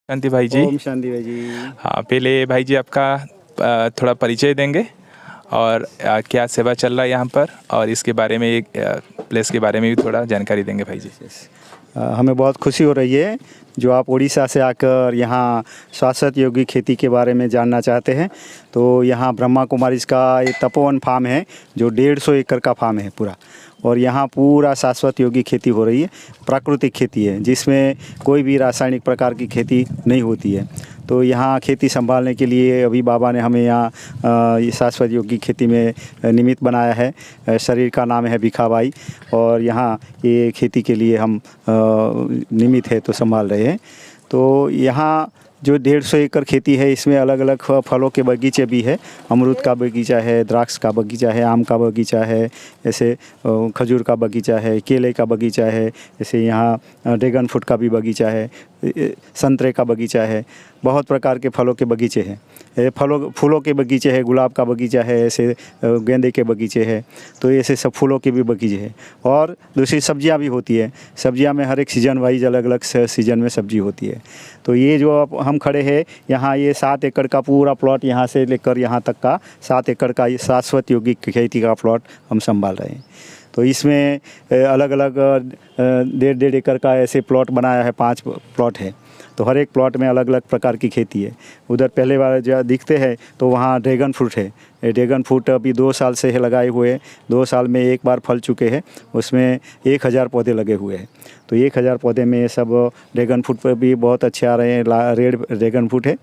शांति भाई जी। ओम शांति भाई जी। हाँ, पहले भाई जी आपका थोड़ा परिचय देंगे और क्या सेवा चल रहा है यहाँ पर, और इसके बारे में एक प्लेस के बारे में भी थोड़ा जानकारी देंगे भाई जी। हमें बहुत खुशी हो रही है जो आप उड़ीसा से आकर यहाँ शाश्वत योगी खेती के बारे में जानना चाहते हैं। तो यहाँ ब्रह्मा कुमारी का ये तपोवन फार्म है जो 150 एकड़ का फार्म है पूरा, और यहाँ पूरा शाश्वत योगी खेती हो रही है। प्राकृतिक खेती है जिसमें कोई भी रासायनिक प्रकार की खेती नहीं होती है। तो यहाँ खेती संभालने के लिए अभी बाबा ने हमें यहाँ शाश्वत योगी खेती में निमित्त बनाया है। शरीर का नाम है भिखाबाई, और यहाँ ये खेती के लिए हम निमित्त है तो संभाल रहे हैं। तो यहाँ जो 150 एकड़ खेती है इसमें अलग अलग फलों के बगीचे भी है। अमरूद का बगीचा है, द्राक्ष का बगीचा है, आम का बगीचा है, ऐसे खजूर का बगीचा है, केले का बगीचा है, जैसे यहाँ ड्रैगन फ्रूट का भी बगीचा है, संतरे का बगीचा है। बहुत प्रकार के फलों के बगीचे हैं। फूलों के बगीचे है, गुलाब का बगीचा है, ऐसे गेंदे के बगीचे हैं। तो ऐसे सब फूलों के भी बगीचे हैं। और दूसरी सब्जियां भी होती है। सब्जियां में हर एक सीज़न वाइज अलग अलग सीज़न में सब्जी होती है। तो ये जो अब हम खड़े हैं यहाँ, ये 7 एकड़ का पूरा प्लॉट यहाँ से लेकर यहाँ तक का 7 एकड़ का ये शाश्वत योगी खेती का प्लॉट हम संभाल रहे हैं। तो इसमें अलग अलग 1.5 एकड़ का ऐसे प्लॉट बनाया है, 5 प्लॉट है। तो हर एक प्लॉट में अलग अलग प्रकार की खेती है। उधर पहले वाले जो दिखते हैं तो वहाँ ड्रैगन फ्रूट है। ड्रैगन फ्रूट अभी 2 साल से है लगाए हुए। 2 साल में एक बार फल चुके हैं। उसमें 1000 पौधे लगे हुए हैं। तो 1000 पौधे में सब ड्रैगन फ्रूट पर भी बहुत अच्छे आ रहे हैं। रेड ड्रैगन फ्रूट है।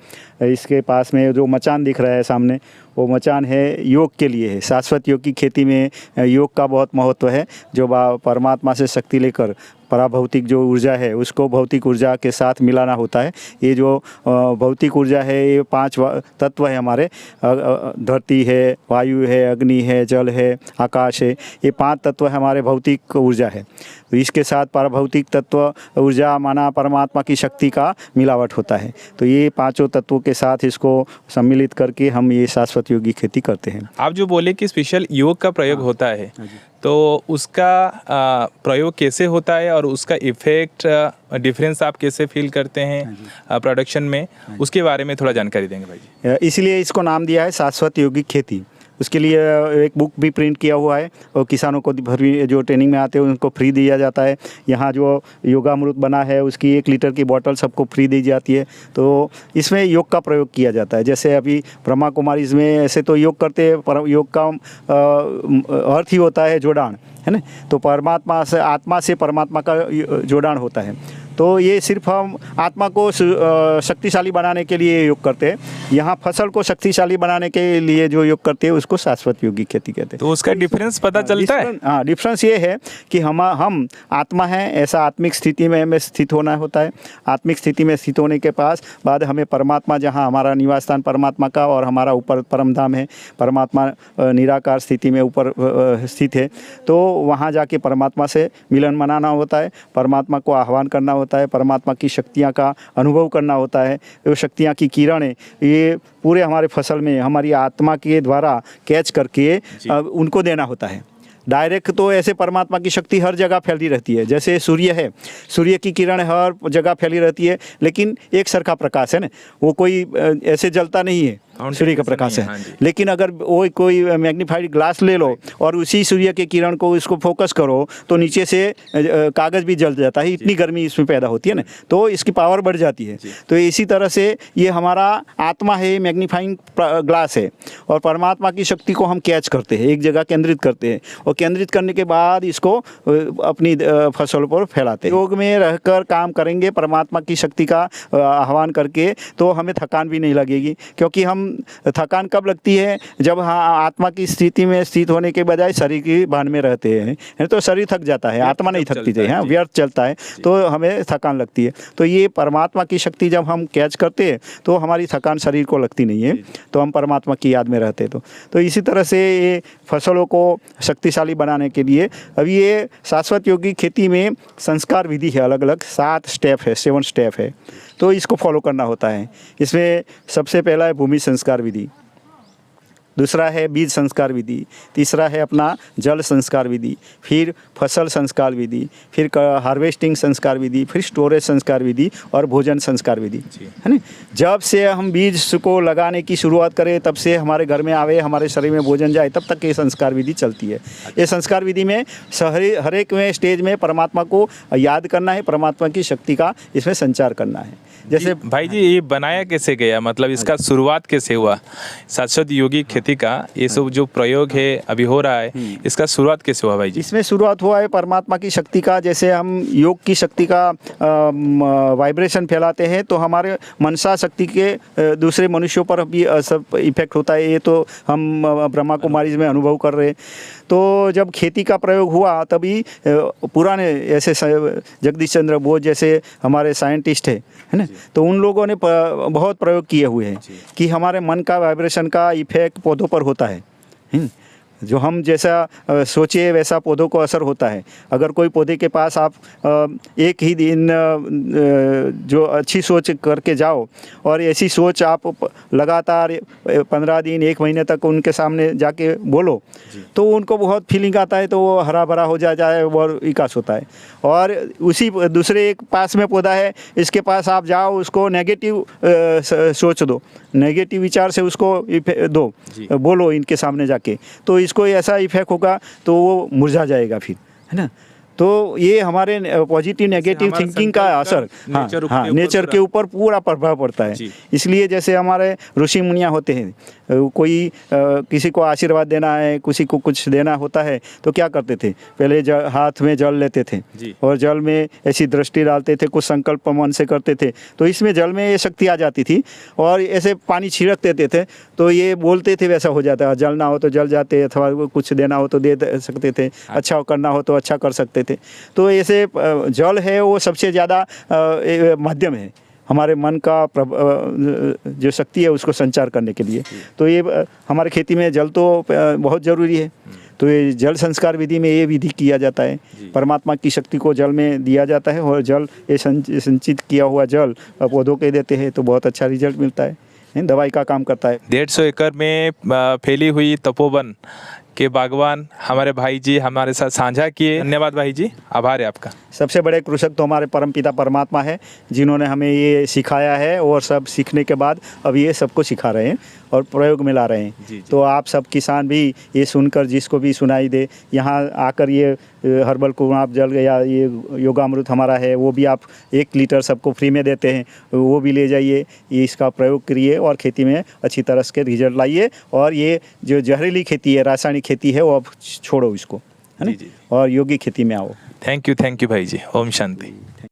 इसके पास में जो मचान दिख रहा है सामने, वो मचान है योग के लिए है। शाश्वत योग की खेती में योग का बहुत महत्व है। जो परमात्मा से शक्ति लेकर पराभौतिक जो ऊर्जा है उसको भौतिक ऊर्जा के साथ मिलाना होता है। ये जो भौतिक ऊर्जा है ये 5 तत्व है हमारे। धरती है, वायु है, अग्नि है, जल है, आकाश है। ये 5 तत्व हमारे भौतिक ऊर्जा है। तो इसके साथ पराभौतिक तत्व ऊर्जा माना परमात्मा की शक्ति का मिलावट होता है। तो ये 5 तत्वों के साथ इसको सम्मिलित करके हम ये शाश्वत योगी खेती करते हैं। आप जो बोले कि स्पेशल योग का प्रयोग होता है, तो उसका प्रयोग कैसे होता है और उसका इफ़ेक्ट डिफरेंस आप कैसे फील करते हैं प्रोडक्शन में, उसके बारे में थोड़ा जानकारी देंगे भाई जी। इसलिए इसको नाम दिया है शाश्वत योगिक खेती। उसके लिए एक बुक भी प्रिंट किया हुआ है, और किसानों को जो ट्रेनिंग में आते हैं उनको फ्री दिया जाता है। यहाँ जो योगामृत बना है उसकी 1 लीटर की बॉटल सबको फ्री दी जाती है। तो इसमें योग का प्रयोग किया जाता है। जैसे अभी ब्रह्मा कुमारी में ऐसे तो योग करते हैं, पर योग का अर्थ ही होता है जोड़ान, है ना। तो परमात्मा से, आत्मा से परमात्मा का जोड़ान होता है। तो ये सिर्फ हम आत्मा को शक्तिशाली बनाने के लिए योग करते हैं। यहाँ फसल को शक्तिशाली बनाने के लिए जो योग करते हैं उसको शाश्वत योगी खेती कहते हैं। तो उसका डिफरेंस पता चलता है। हाँ, डिफरेंस ये है कि हम आत्मा हैं, ऐसा आत्मिक स्थिति में हमें स्थित होना होता है। आत्मिक स्थिति में स्थित होने के बाद हमें परमात्मा, जहाँ हमारा निवास स्थान परमात्मा का और हमारा ऊपर परम धाम है, परमात्मा निराकार स्थिति में ऊपर स्थित है। तो वहाँ जाके परमात्मा से मिलन मनाना होता है, परमात्मा को आह्वान करना होता है, परमात्मा की शक्तियाँ का अनुभव करना होता है। वो शक्तियाँ की किरणें ये पूरे हमारे फसल में हमारी आत्मा के द्वारा कैच करके उनको देना होता है। डायरेक्ट तो ऐसे परमात्मा की शक्ति हर जगह फैली रहती है। जैसे सूर्य है, सूर्य की किरण हर जगह फैली रहती है, लेकिन एक सरखा प्रकाश है ना, वो कोई ऐसे जलता नहीं है, सूर्य का प्रकाश है। लेकिन अगर वो कोई मैग्नीफाइड ग्लास ले लो और उसी सूर्य के किरण को इसको फोकस करो तो नीचे से कागज़ भी जल जाता है, इतनी गर्मी इसमें पैदा होती है ना, तो इसकी पावर बढ़ जाती है। तो इसी तरह से ये हमारा आत्मा है, मैग्नीफाइंग ग्लास है, और परमात्मा की शक्ति को हम कैच करते हैं, एक जगह केंद्रित करते हैं, और केंद्रित करने के बाद इसको अपनी फसलों पर फैलाते हैं। योग में रहकर काम करेंगे परमात्मा की शक्ति का आह्वान करके, तो हमें थकान भी नहीं लगेगी। क्योंकि हम थकान कब लगती है? जब आत्मा की स्थिति में स्थित होने के बजाय शरीर की भान में रहते हैं, तो शरीर थक जाता है, आत्मा नहीं थकती है, व्यर्थ चलता है, तो हमें थकान लगती है। तो ये परमात्मा की शक्ति जब हम कैच करते हैं तो हमारी थकान शरीर को लगती नहीं है, तो हम परमात्मा की याद में रहते हैं। तो इसी तरह से ये फसलों को शक्तिशाली बनाने के लिए अभी ये शाश्वत योगी खेती में संस्कार विधि है, अलग अलग 7 स्टेप है, 7 स्टेप है। तो इसको फॉलो करना होता है। इसमें सबसे पहला है भूमि संस्कार विधि। दूसरा है बीज संस्कार विधि, तीसरा है अपना जल संस्कार विधि, फिर फसल संस्कार विधि, फिर हार्वेस्टिंग संस्कार विधि, फिर स्टोरेज संस्कार विधि और भोजन संस्कार विधि, है ना। जब से हम बीज को लगाने की शुरुआत करें तब से हमारे घर में आवे, हमारे शरीर में भोजन जाए, तब तक ये संस्कार विधि चलती है। ये संस्कार विधि में हर एक में स्टेज में परमात्मा को याद करना है, परमात्मा की शक्ति का इसमें संचार करना है। जैसे भाई जी ये बनाया कैसे गया, मतलब इसका शुरुआत कैसे हुआ, शाश्वत योगी खेती का ये सब जो प्रयोग है अभी हो रहा है, इसका शुरुआत कैसे हुआ भाई जी? इसमें शुरुआत हुआ है परमात्मा की शक्ति का। जैसे हम योग की शक्ति का वाइब्रेशन फैलाते हैं तो हमारे मनसा शक्ति के दूसरे मनुष्यों पर भी सब इफेक्ट होता है। ये तो हम ब्रह्मा कुमारी में अनुभव कर रहे हैं। तो जब खेती का प्रयोग हुआ तभी पुराने ऐसे जगदीश चंद्र बोस जैसे हमारे साइंटिस्ट है ना, तो उन लोगों ने बहुत प्रयोग किए हुए हैं कि हमारे मन का वाइब्रेशन का इफेक्ट पौधों पर होता है। जो हम जैसा सोचे वैसा पौधों को असर होता है। अगर कोई पौधे के पास आप एक ही दिन जो अच्छी सोच करके जाओ और ऐसी सोच आप लगातार 15 दिन 1 महीने तक उनके सामने जाके बोलो तो उनको बहुत फीलिंग आता है, तो वो हरा भरा हो जाता है और विकास होता है। और उसी दूसरे एक पास में पौधा है, इसके पास आप जाओ, उसको नेगेटिव सोच दो, नेगेटिव विचार से उसको दो, बोलो इनके सामने जाके, तो इसको ऐसा इफेक्ट होगा तो वो मुरझा जाएगा फिर, है ना। तो ये हमारे पॉजिटिव नेगेटिव थिंकिंग का असर नेचर के ऊपर पूरा प्रभाव पड़ता है। इसलिए जैसे हमारे ऋषि मुनियाँ होते हैं, कोई किसी को आशीर्वाद देना है, किसी को कुछ देना होता है तो क्या करते थे, पहले हाथ में जल लेते थे और जल में ऐसी दृष्टि डालते थे, कुछ संकल्प मन से करते थे, तो इसमें जल में ये शक्ति आ जाती थी और ऐसे पानी छिड़क देते थे तो ये बोलते थे वैसा हो जाता है। जल ना हो तो जल जाते, अथवा कुछ देना हो तो दे सकते थे, अच्छा करना हो तो अच्छा कर सकते थे। तो ऐसे जल है वो सबसे ज़्यादा माध्यम है हमारे मन का जो शक्ति है उसको संचार करने के लिए। तो ये हमारे खेती में जल तो बहुत ज़रूरी है। तो ये जल संस्कार विधि में ये विधि किया जाता है, परमात्मा की शक्ति को जल में दिया जाता है और जल ये संचित किया हुआ जल पौधों के देते हैं तो बहुत अच्छा रिजल्ट मिलता है, दवाई का काम करता है। 150 एकड़ में फैली हुई तपोवन के बागवान हमारे भाई जी हमारे साथ साझा किए। धन्यवाद भाई जी, आभार है आपका। सबसे बड़े कृषक तो हमारे परमपिता परमात्मा है जिन्होंने हमें ये सिखाया है और सब सीखने के बाद अब ये सबको सिखा रहे हैं और प्रयोग में ला रहे हैं। तो आप सब किसान भी ये सुनकर जिसको भी सुनाई दे, यहाँ आकर ये हर्बल कुआं जल या ये योगामृत हमारा है वो भी आप 1 लीटर सबको फ्री में देते हैं, वो भी ले जाइए, ये इसका प्रयोग करिए और खेती में अच्छी तरह से रिजल्ट लाइए। और ये जो जहरीली खेती है, रासायनिक खेती है, वो अब छोड़ो इसको, है ना, और योगी खेती में आओ। थैंक यू भाई जी। ओम शांति।